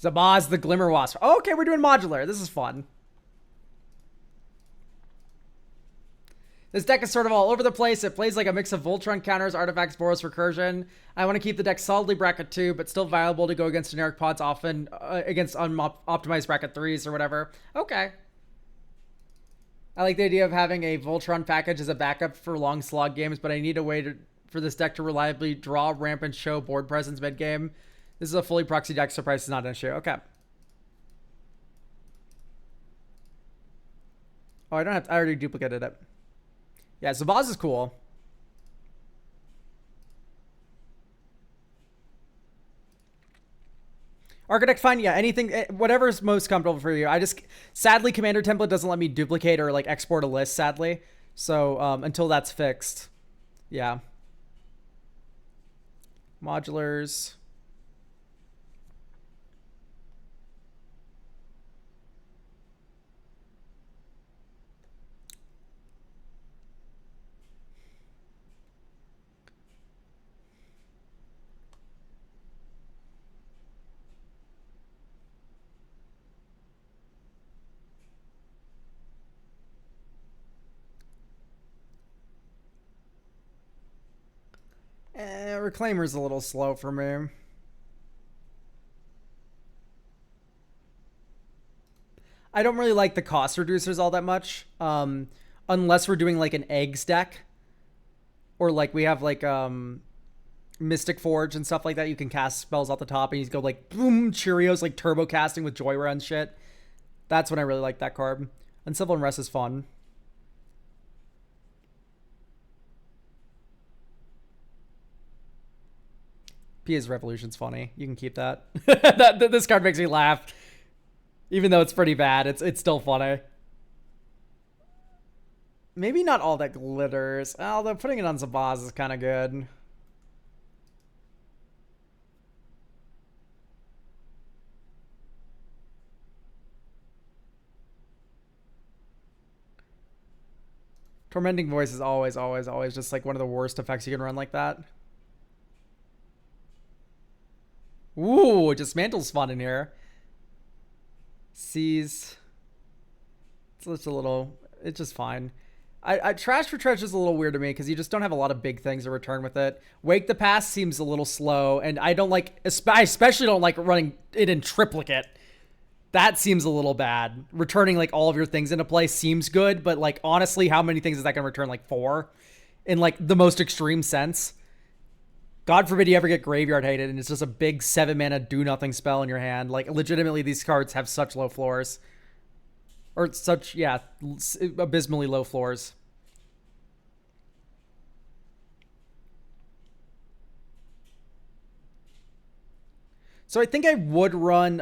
Zabaz the Glimmer Wasp. Oh, okay, we're doing modular. This is fun. This deck is sort of all over the place. It plays like a mix of Voltron counters, artifacts, Boros recursion. I want to keep the deck solidly bracket 2, but still viable to go against generic pods, often against unoptimized bracket 3s or whatever. Okay. I like the idea of having a Voltron package as a backup for long slog games, but I need a way for this deck to reliably draw, ramp, and show board presence mid-game. This is a fully proxy deck, so price is not an issue. Okay. Oh, I already duplicated it. Yeah, Zabaz is cool. Architect, fine. Yeah, anything, whatever's most comfortable for you. Sadly, Commander template doesn't let me duplicate or like export a list, sadly. So until that's fixed, yeah. Modulars. Reclaimer's a little slow for me. I don't really like the cost reducers all that much. Unless we're doing like an eggs deck. Or like we have like Mystic Forge and stuff like that. You can cast spells off the top and you go like boom, Cheerios, like turbo casting with Joy Run shit. That's when I really like that card. Uncivil Unrest is fun. Pia's Revolution's funny. You can keep that. This card makes me laugh. Even though it's pretty bad, it's still funny. Maybe not all that glitters. Although putting it on Zabaz is kind of good. Tormenting Voice is always just like one of the worst effects you can run like that. Ooh, Dismantle's fun in here. Seize. It's just a little... It's just fine. Trash for Treasure is a little weird to me because you just don't have a lot of big things to return with it. Wake the Past seems a little slow, and I don't like... I especially don't like running it in triplicate. That seems a little bad. Returning like all of your things into play seems good, but like honestly, how many things is that going to return? Like 4? In like the most extreme sense. God forbid you ever get Graveyard Hated and it's just a big 7-mana do-nothing spell in your hand. Like, legitimately, these cards have such low floors. Or such, yeah, abysmally low floors. So I think I would run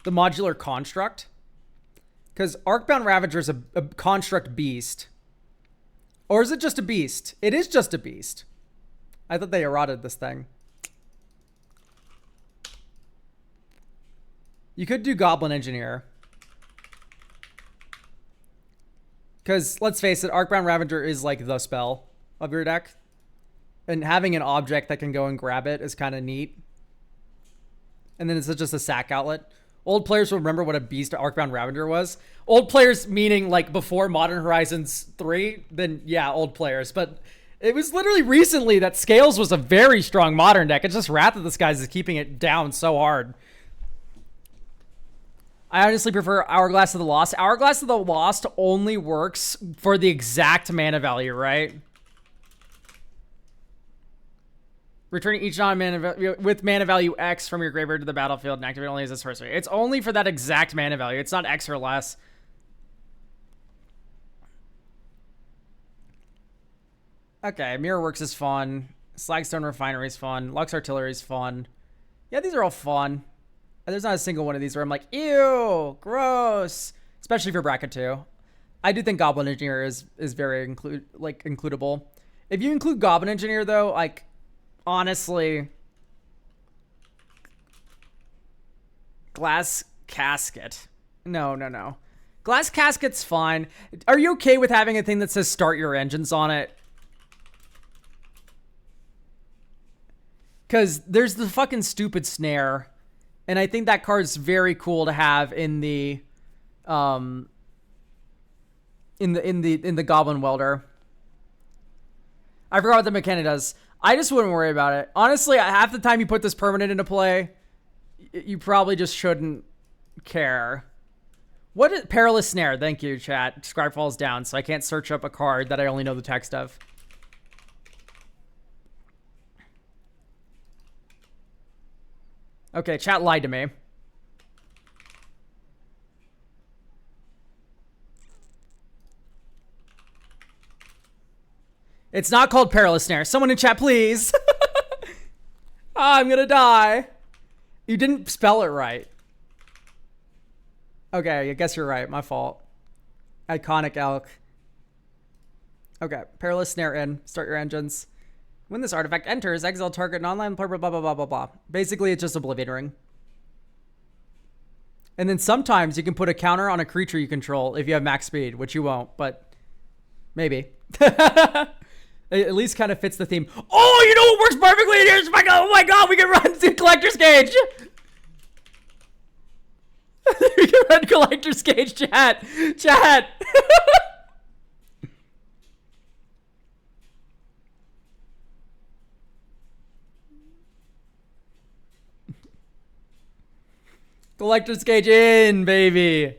the Modular Construct. Because Arcbound Ravager is a construct beast. Or is it just a beast? It is just a beast. I thought they eroded this thing. You could do Goblin Engineer. Because, let's face it, Arcbound Ravager is like the spell of your deck. And having an object that can go and grab it is kind of neat. And then it's just a sack outlet. Old players will remember what a beast Arcbound Ravager was. Old players meaning like before Modern Horizons 3, then yeah, old players. But it was literally recently that Scales was a very strong Modern deck. It's just Wrath of the Skies is keeping it down so hard. I honestly prefer Hourglass of the Lost. Hourglass of the Lost only works for the exact mana value, right? Returning each non-mana with mana value X from your graveyard to the battlefield and activate only as a sorcery. It's only for that exact mana value. It's not X or less. Okay, Mirrorworks is fun. Slagstone Refinery is fun. Lux Artillery is fun. Yeah, these are all fun. There's not a single one of these where I'm like, ew, gross. Especially for bracket 2. I do think Goblin Engineer is very includable. If you include Goblin Engineer though, like, honestly, Glass Casket. No. Glass Casket's fine. Are you okay with having a thing that says start your engines on it? Because there's the fucking stupid snare. And I think that card's very cool to have in the in the Goblin Welder. I forgot what the mechanic does. I just wouldn't worry about it. Honestly, half the time you put this permanent into play, you probably just shouldn't care. What is Perilous Snare? Thank you, chat. Scribe falls down, so I can't search up a card that I only know the text of. Okay, chat lied to me. It's not called Perilous Snare. Someone in chat, please. I'm gonna die. You didn't spell it right. Okay, I guess you're right. My fault. Iconic Elk. Okay, Perilous Snare in. Start your engines. When this artifact enters, exile target an online player, blah, blah, blah, blah, blah, blah. Basically, it's just Oblivion Ring. And then sometimes you can put a counter on a creature you control if you have max speed, which you won't, but maybe. It at least kind of fits the theme. Oh, you know what works perfectly in here? Oh my god, we can run to Collector's Cage. We can run Collector's Cage, chat. Chat. Collector's Cage in, baby.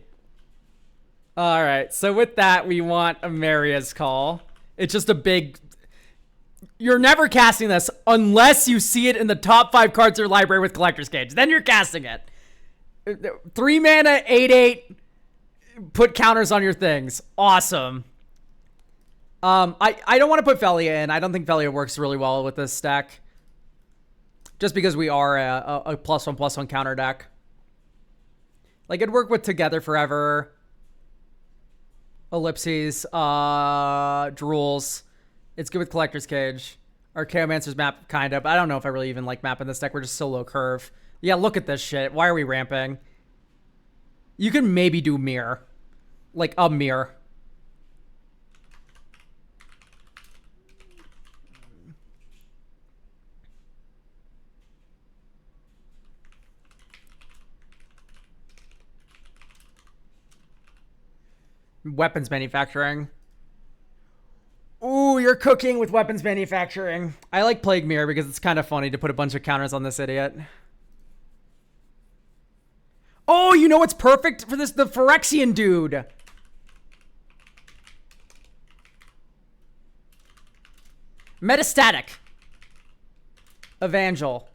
All right, so with that, we want a Maria's Call. It's just a big... You're never casting this unless you see it in the top 5 cards of your library with Collector's Cage. Then you're casting it. 3 mana, 8/8. Put counters on your things. Awesome. I don't want to put Velia in. I don't think Velia works really well with this deck. Just because we are a +1/+1 counter deck. Like, it'd work with Together Forever, Ellipses, Drools. It's good with Collector's Cage. Archaeomancer's map, kind of. I don't know if I really even like mapping this deck. We're just so low curve. Yeah, look at this shit. Why are we ramping? You can maybe do Mirror. Like, a Mirror. Weapons manufacturing. Ooh, you're cooking with weapons manufacturing. I like Plague Mirror because it's kind of funny to put a bunch of counters on this idiot. Oh, you know what's perfect for this? The Phyrexian dude. Metastatic. Evangel.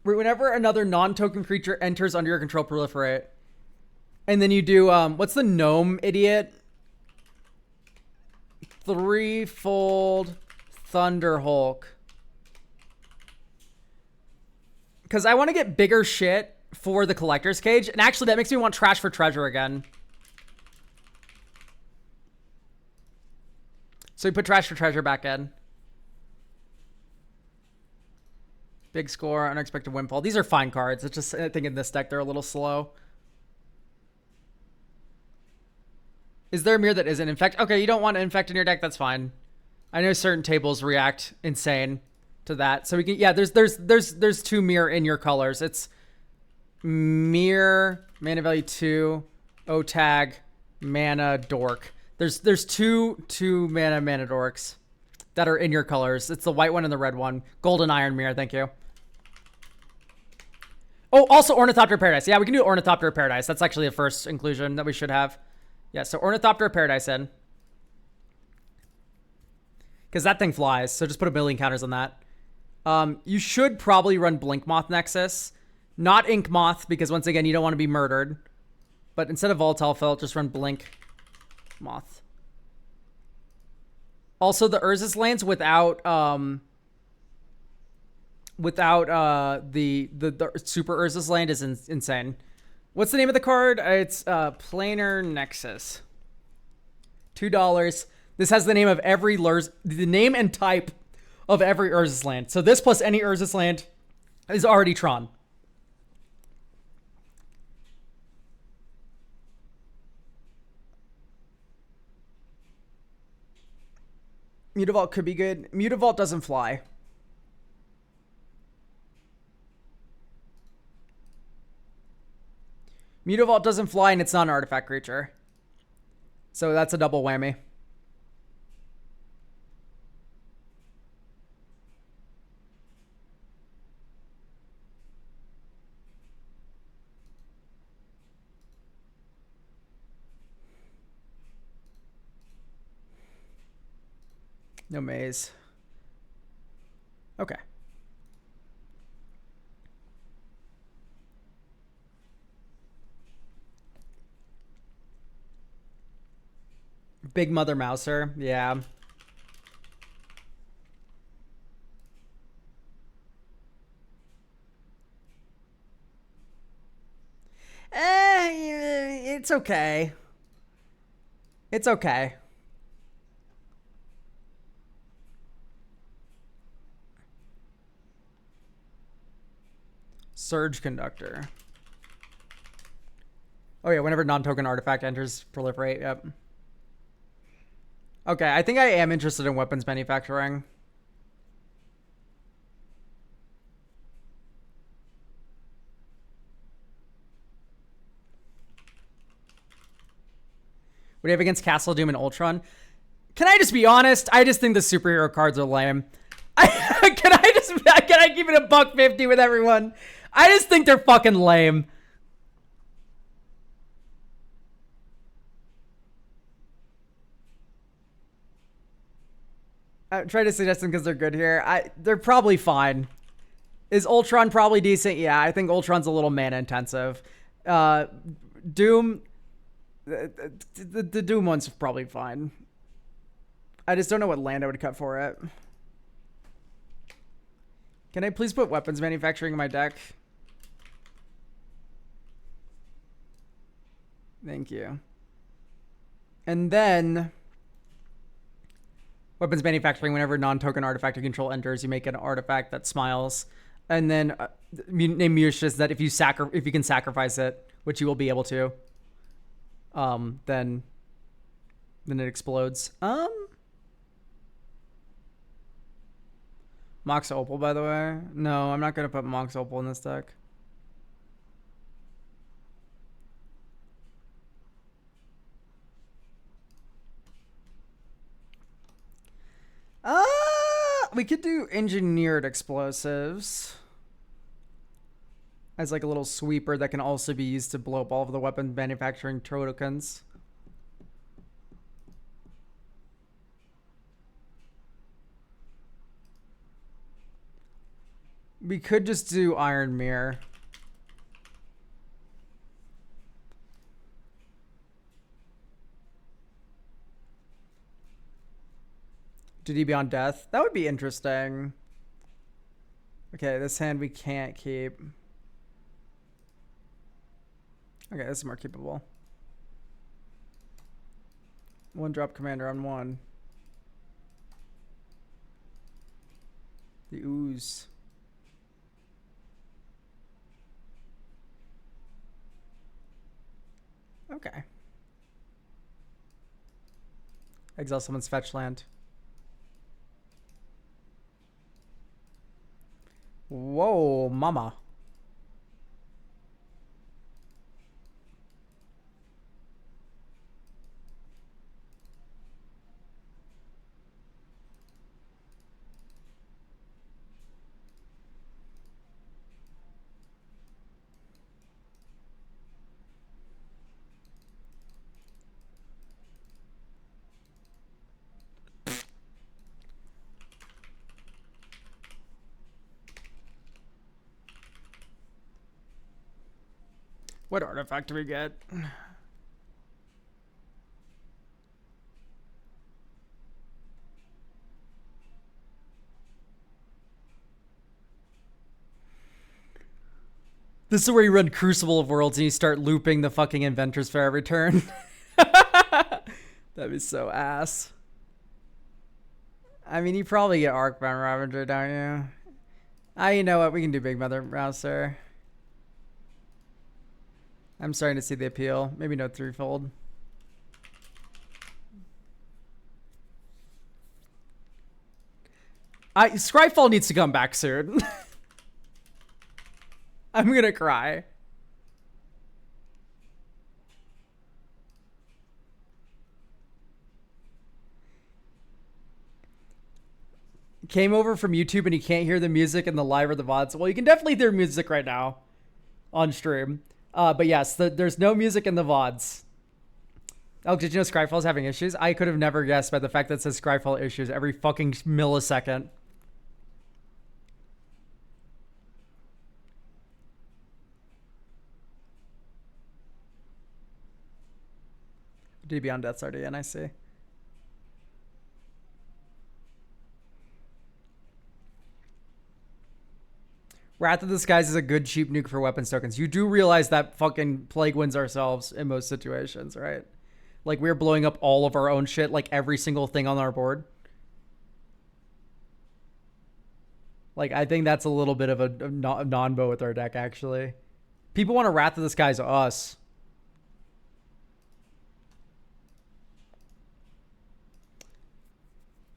Whenever another non-token creature enters under your control, proliferate. And then you do, what's the gnome idiot? Threefold Thunder Hulk. Because I want to get bigger shit for the Collector's Cage. And actually, that makes me want Trash for Treasure again. So we put Trash for Treasure back in. Big score, unexpected windfall. These are fine cards. It's just, I think in this deck, they're a little slow. Is there a mirror that isn't infect? Okay, you don't want to infect in your deck. That's fine. I know certain tables react insane to that. So we can, yeah, there's 2 mirror in your colors. It's mirror, mana value 2, O-tag, mana dork. There's two mana dorks that are in your colors. It's the white one and the red one. Golden Iron Mirror, thank you. Oh, also Ornithopter of Paradise. Yeah, we can do Ornithopter of Paradise. That's actually the first inclusion that we should have. Yeah, so Ornithopter of Paradise in. Because that thing flies, so just put a million counters on that. You should probably run Blink Moth Nexus. Not Ink Moth, because once again, you don't want to be murdered. But instead of Volatile Fill, just run Blink Moth. Also, the Urza's lands without the Super Urza's land is insane. What's the name of the card? It's Planar Nexus. $2. This has the name of every the name and type of every Urza's land. So this plus any Urza's land is already Tron. Mutavault could be good. Mutavault doesn't fly. Mutavault doesn't fly and it's not an artifact creature. So that's a double whammy. No maze. Okay. Big Mother Mouser. Yeah. It's okay. It's okay. Surge Conductor. Oh yeah, whenever non-token artifact enters, proliferate. Yep. Okay, I think I am interested in weapons manufacturing. What do you have against Castle Doom and Ultron? Can I just be honest? I just think the superhero cards are lame. Can I keep it a $1.50 with everyone? I just think they're fucking lame. I'm trying to suggest them because they're good here. They're probably fine. Is Ultron probably decent? Yeah, I think Ultron's a little mana intensive. Doom, the Doom one's probably fine. I just don't know what land I would cut for it. Can I please put weapons manufacturing in my deck? Thank you. And then weapons manufacturing, whenever non-token artifact you control enters, you make an artifact that smiles. And then name Mucius that if you can sacrifice it, which you will be able to, then it explodes. Mox Opal, by the way. No, I'm not gonna put Mox Opal in this deck. We could do engineered explosives as like a little sweeper that can also be used to blow up all of the weapon manufacturing tokens. We could just do Iron Mirror. Duty Beyond Death. That would be interesting. Okay, this hand we can't keep. Okay, this is more keepable. 1-drop commander on 1. The Ooze. Okay. Exile someone's fetch land. Whoa, mama. What artifact do we get? This is where you run Crucible of Worlds and you start looping the fucking Inventor's Fair every turn. That'd be so ass. I mean, you probably get Arcbound Ravager, don't you? You know what? We can do Big Mother Mouser. I'm starting to see the appeal. Maybe no threefold. Scryfall needs to come back soon. I'm gonna cry. Came over from YouTube and he can't hear the music in the live or the VODs. Well, you can definitely hear music right now on stream. But yes, there's no music in the VODs. Oh, did you know Scryfall's having issues? I could have never guessed by the fact that it says Scryfall issues every fucking millisecond. DB on Death's RDN, I see. Wrath of the Skies is a good cheap nuke for weapons tokens. You do realize that fucking Plague wins ourselves in most situations, right? Like, we're blowing up all of our own shit, like every single thing on our board. Like, I think that's a little bit of a non-bow with our deck, actually. People want to Wrath of the Skies us.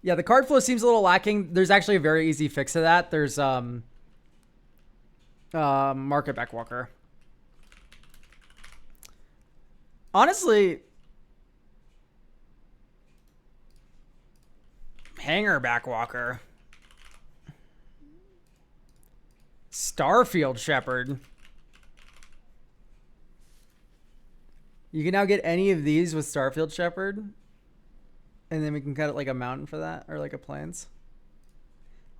Yeah, the card flow seems a little lacking. There's actually a very easy fix to that. There's, Market Backwalker. Honestly, Hanger Backwalker. Starfield Shepherd. You can now get any of these with Starfield Shepherd. And then we can cut it like a mountain for that. Or like a plains.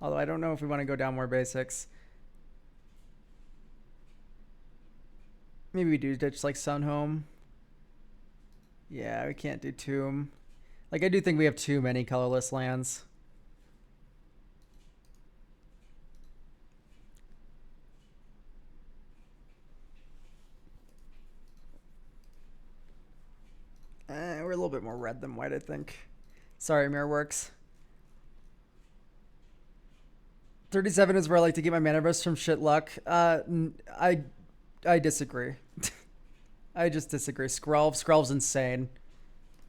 Although I don't know if we want to go down more basics. Maybe we do ditch like Sunhome. Yeah, we can't do Tomb. Like, I do think we have too many colorless lands. We're a little bit more red than white, I think. Sorry, Mirrorworks. 37 is where I like to get my mana burst from shit luck. I disagree. I just disagree. Skrelv's insane.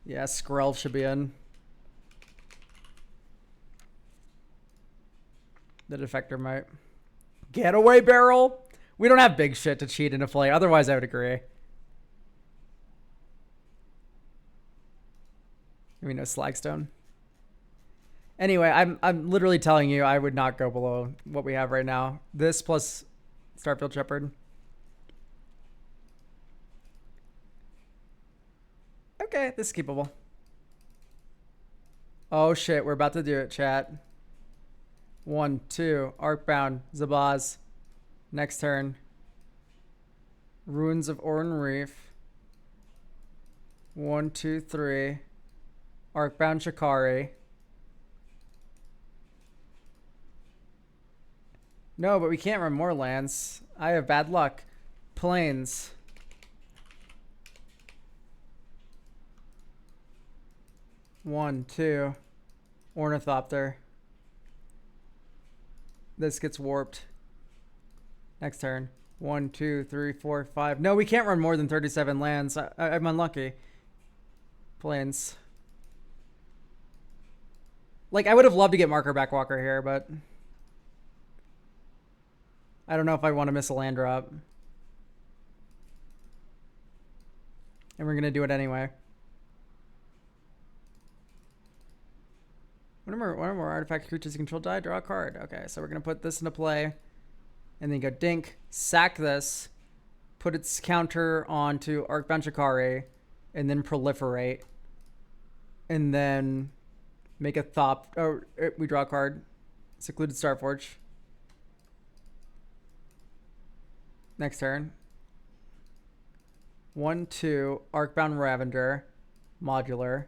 Yeah, Skrelv should be in. The Defector might. Getaway Barrel? We don't have big shit to cheat into play. Otherwise, I would agree. Maybe no Slagstone. Anyway, I'm literally telling you I would not go below what we have right now. This plus Starfield Shepherd. Okay, this is keepable. Oh shit, we're about to do it, chat. 1, 2, Arcbound, Zabaz. Next turn. Ruins of Oran Reef. 1, 2, 3. Arcbound Shikari. No, but we can't run more lands. I have bad luck. Plains. One, two. Ornithopter. This gets warped. Next turn. 1, 2, 3, 4, 5. No, we can't run more than 37 lands. I'm unlucky. Plains. Like, I would have loved to get Marker Backwalker here, but I don't know if I want to miss a land drop. And we're going to do it anyway. One or more artifact creatures you control die, draw a card. Okay, so we're going to put this into play. And then go dink, sack this, put its counter onto Arcbound Shikari, and then proliferate. And then make a thop. Oh, we draw a card. Secluded Starforge. Next turn. 1, 2, Arcbound Ravager, modular.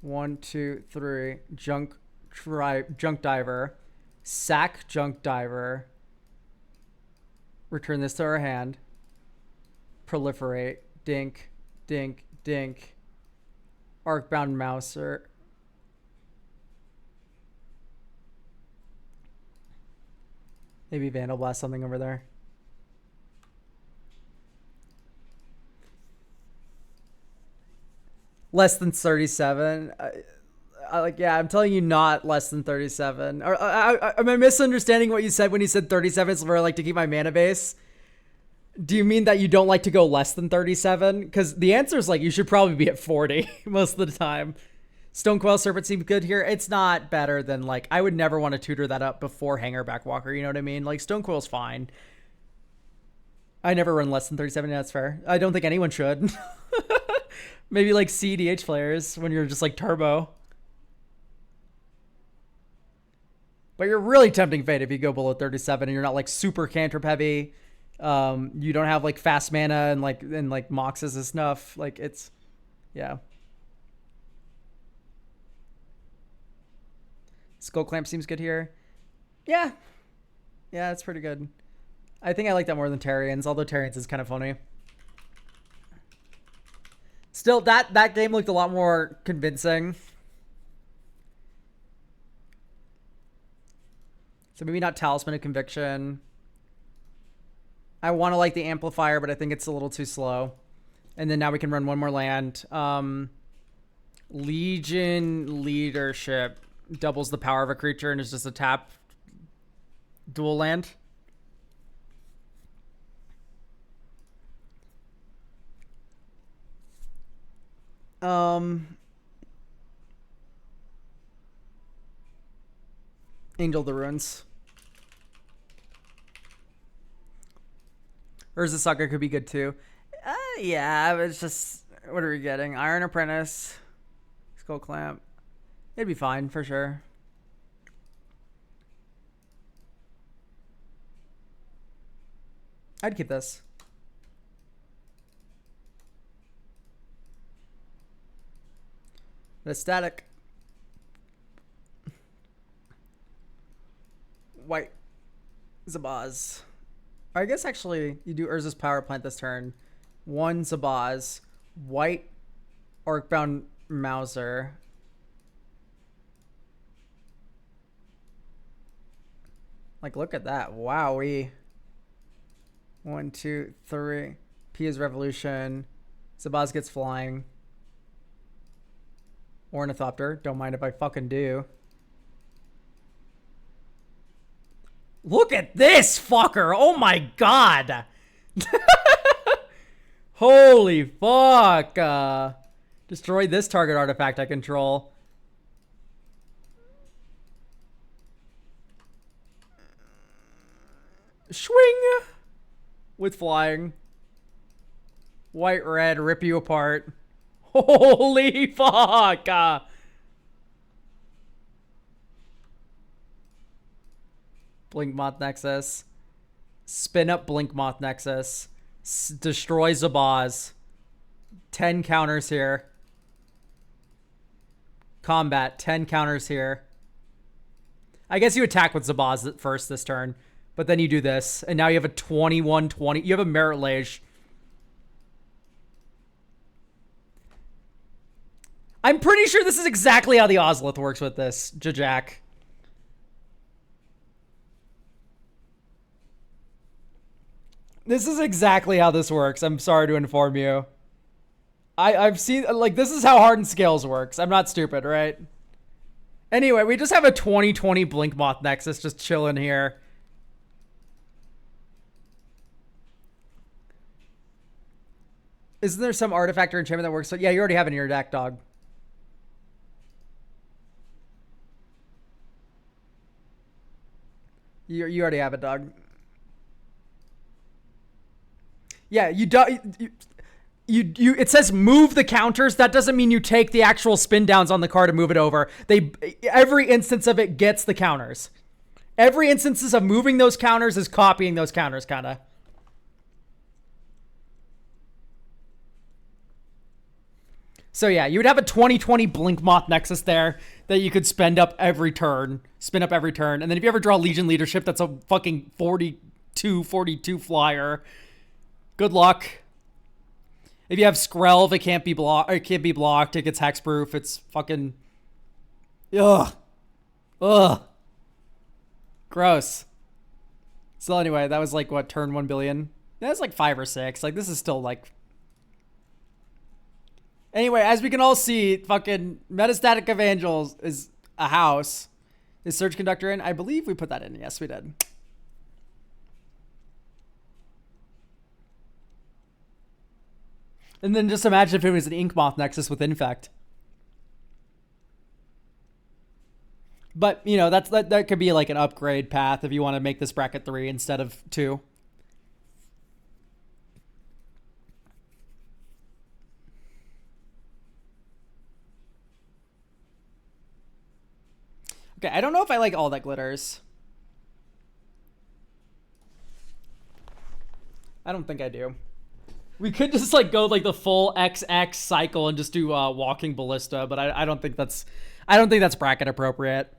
1, 2, 3, Junk Diver, sack Junk Diver. Return this to our hand. Proliferate, dink, dink, dink. Arcbound Mouser. Maybe Vandal Blast something over there. Less than 37. Like, yeah, I'm telling you, not less than 37. Or am I misunderstanding what you said when you said 37 is where I like to keep my mana base? Do you mean that you don't like to go less than 37? Because the answer is like you should probably be at 40 most of the time. Stonecoil Serpent seems good here. It's not better than, like, I would never want to tutor that up before Hanger Backwalker. You know what I mean? Like, Stonecoil's fine. I never run less than 37. Yeah, that's fair. I don't think anyone should. Maybe like CEDH players when you're just like turbo. But you're really tempting fate if you go below 37 and you're not like super cantrip heavy. You don't have like fast mana and like moxes and stuff. Like, it's, yeah. Skull Clamp seems good here. Yeah. Yeah, it's pretty good. I think I like that more than Tarians, although Tarians is kind of funny. Still, that game looked a lot more convincing. So maybe not Talisman of Conviction. I want to like the Amplifier, but I think it's a little too slow. And then now we can run one more land. Legion Leadership doubles the power of a creature and is just a tap dual land. Angel of the Ruins. Urza Saga could be good too. Yeah, it's just, what are we getting? Iron Apprentice, Skull Clamp. It'd be fine for sure. I'd keep this. The static. White Zabaz. I guess actually you do Urza's Power Plant this turn. One Zabaz. White Orcbound Mauser. Like, look at that. Wowee. 1, 2, 3. Pia's Revolution. Zabaz gets flying. Ornithopter. Don't mind if I fucking do. Look at this fucker. Oh my god. Holy fuck. Destroy this target artifact I control. Swing. With flying. White, red, rip you apart. Holy fuck. Blinkmoth Nexus. Spin up Blinkmoth Nexus. Destroy Zabaz. 10 counters here. Combat. 10 counters here. I guess you attack with Zabaz at first this turn. But then you do this. And now you have a 21-20. You have a Merit Lage. I'm pretty sure this is exactly how the Ozolith works with this, Jajak. This is exactly how this works. I'm sorry to inform you. I've seen, like, this is how Hardened Scales works. I'm not stupid, right? Anyway, we just have a 2020 Blinkmoth Nexus just chilling here. Isn't there some artifact or enchantment that works? So, yeah, you already have it in your deck, dog. You already have it, dog. Yeah, it says move the counters. That doesn't mean you take the actual spin downs on the card and move it over. Every instance of it gets the counters. Every instances of moving those counters is copying those counters, kind of. So yeah, you would have a 2020 Blinkmoth Nexus there that you could spin up every turn. And then if you ever draw Legion Leadership, that's a fucking 42 flyer. Good luck. If you have Skrelv, it can't be blocked. It gets hexproof. It's fucking, ugh. Gross. So anyway, that was like what, turn 1 billion? That's like 5 or 6. Like, this is still like, Anyway, as we can all see, fucking Metastatic Evangels is a house. Is Surge Conductor in? I believe we put that in. Yes, we did. And then just imagine if it was an Ink Moth Nexus with Infect. But, you know, that could be like an upgrade path if you want to make this bracket 3 instead of 2. Okay, I don't know if I like all that glitters. I don't think I do. We could just like go like the full XX cycle and just do Walking Ballista, but I don't think that's bracket appropriate.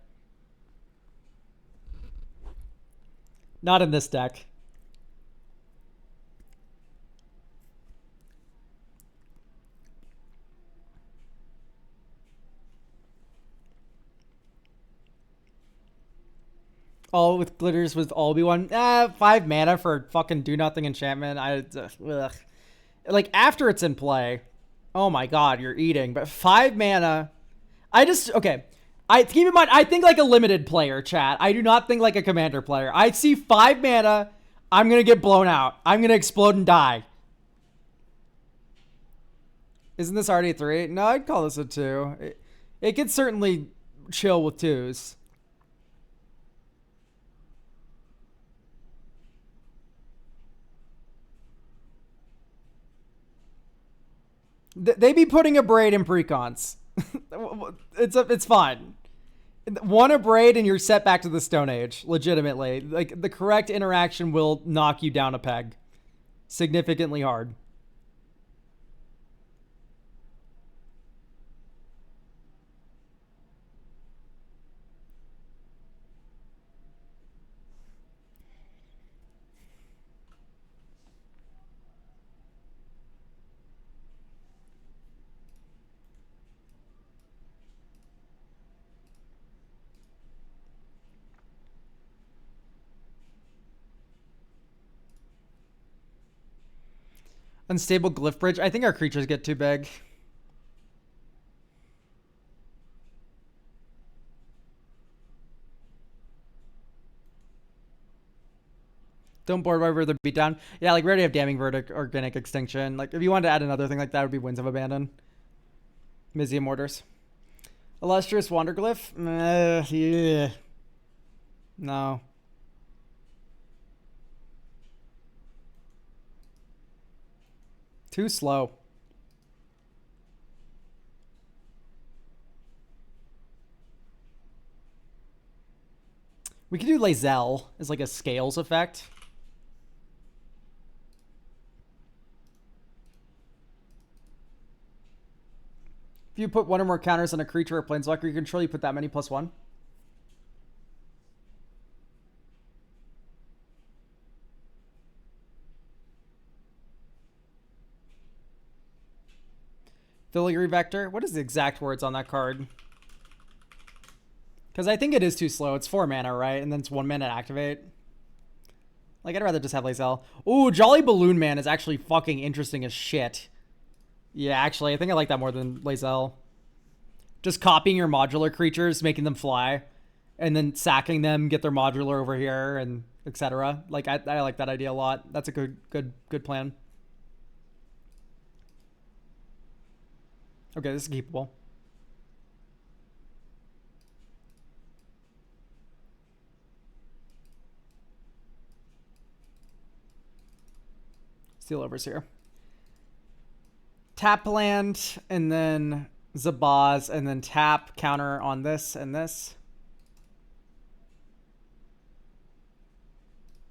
Not in this deck. All with glitters with all be one. 5 mana for fucking do nothing enchantment. Ugh. Like after it's in play, oh my god, you're eating. But 5 mana, okay. I keep in mind, I think like a limited player, chat. I do not think like a commander player. I see 5 mana, I'm gonna get blown out. I'm gonna explode and die. Isn't this already a 3? No, I'd call this a 2. It could certainly chill with 2s. They be putting a braid in precons. It's fine. One a braid and you're set back to the Stone Age. Legitimately, like the correct interaction will knock you down a peg, significantly hard. Unstable Glyph Bridge. I think our creatures get too big. Don't board River the beatdown. Yeah, like we already have Damning Verdict, Organic Extinction. Like if you wanted to add another thing like that, it would be Winds of Abandon. Mizium Orders. Illustrious Wanderglyph? Yeah. No. Too slow. We could do Lae'zel as like a scales effect. If you put one or more counters on a creature or planeswalker you control, you put that many +1. Filigree Vector. What is the exact words on that card? Because I think it is too slow. It's 4 mana, right? And then it's 1 mana to activate. Like, I'd rather just have Lae'zel. Ooh, Jolly Balloon Man is actually fucking interesting as shit. Yeah, actually, I think I like that more than Lae'zel. Just copying your modular creatures, making them fly, and then sacking them, get their modular over here, and etc. Like, I like that idea a lot. That's a good plan. Okay, this is keepable. Steel overs here. Tap land, and then Zabaz, and then tap, counter on this and this.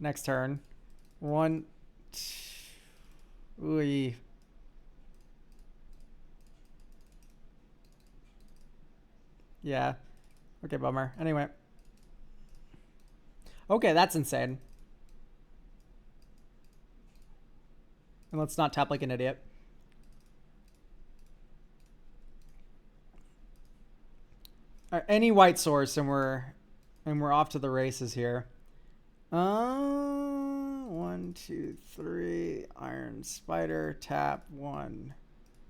Next turn. 1, 2, ooh. Yeah. Okay, bummer. Anyway. Okay, that's insane. And let's not tap like an idiot. All right, any white source and we're off to the races here. 1, 2, 3. Iron Spider, tap 1.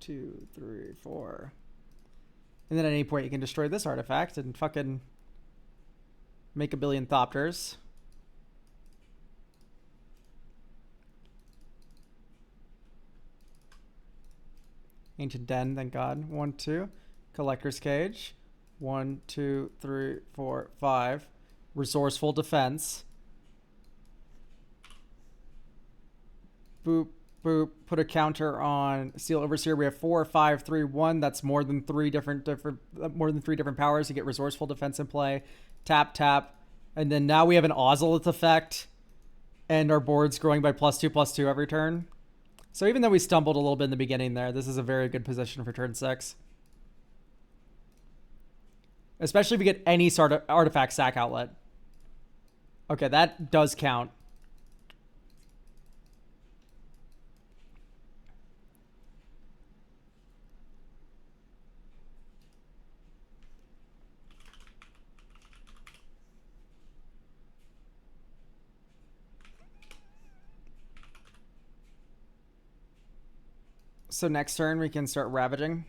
2, 3, 4. And then at any point you can destroy this artifact and fucking make a billion Thopters. Ancient Den, thank God. 1, 2. Collector's Cage. 1, 2, 3, 4, 5. Resourceful Defense. Boop, boop. Put a counter on Steel Overseer. We have 4, 5, 3, 1. That's more than three different powers to get Resourceful Defense in play. Tap, tap. And then now we have an Ozolith effect. And our board's growing by +2/+2 every turn. So even though we stumbled a little bit in the beginning there, this is a very good position for turn 6. Especially if we get any sort of artifact sack outlet. Okay, that does count. So next turn we can start ravaging.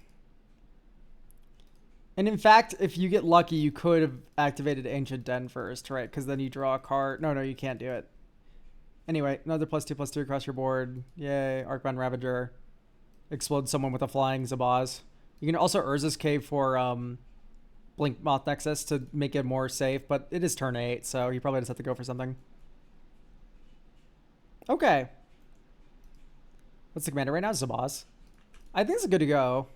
And in fact, if you get lucky, you could have activated Ancient Den first, right? Because then you draw a card. No, you can't do it. Anyway, another +2/+2 across your board. Yay, Arcbound Ravager. Explode someone with a flying Zabaz. You can also Urza's Cave for Blink Moth Nexus to make it more safe, but it is turn 8, so you probably just have to go for something. Okay. What's the commander right now? Zabaz. I think it's good to go.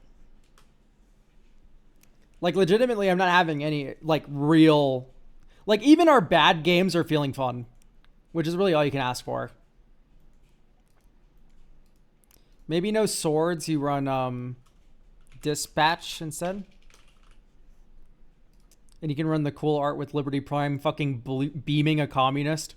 Like, legitimately, I'm not having any, like, real... Like, even our bad games are feeling fun. Which is really all you can ask for. Maybe no swords. You run, Dispatch instead. And you can run the cool art with Liberty Prime fucking beaming a communist.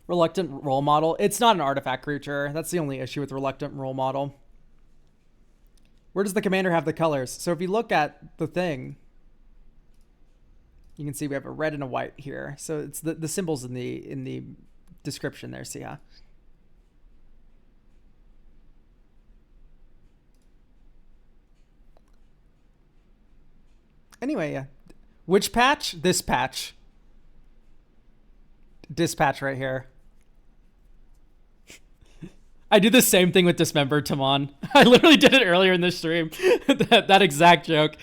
Reluctant Role Model. It's not an artifact creature. That's the only issue with Reluctant Role Model. Where does the commander have the colors? So if you look at the thing, you can see we have a red and a white here. So it's the symbols in the description there. See, huh? Anyway, yeah. Which patch? This patch. Dispatch right here. I do the same thing with Dismembered Tamon. I literally did it earlier in this stream. that exact joke.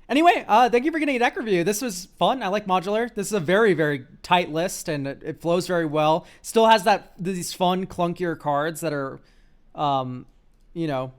Anyway, thank you for getting a deck review. This was fun. I like modular. This is a very, very tight list, and it flows very well. Still has these fun, clunkier cards that are, you know,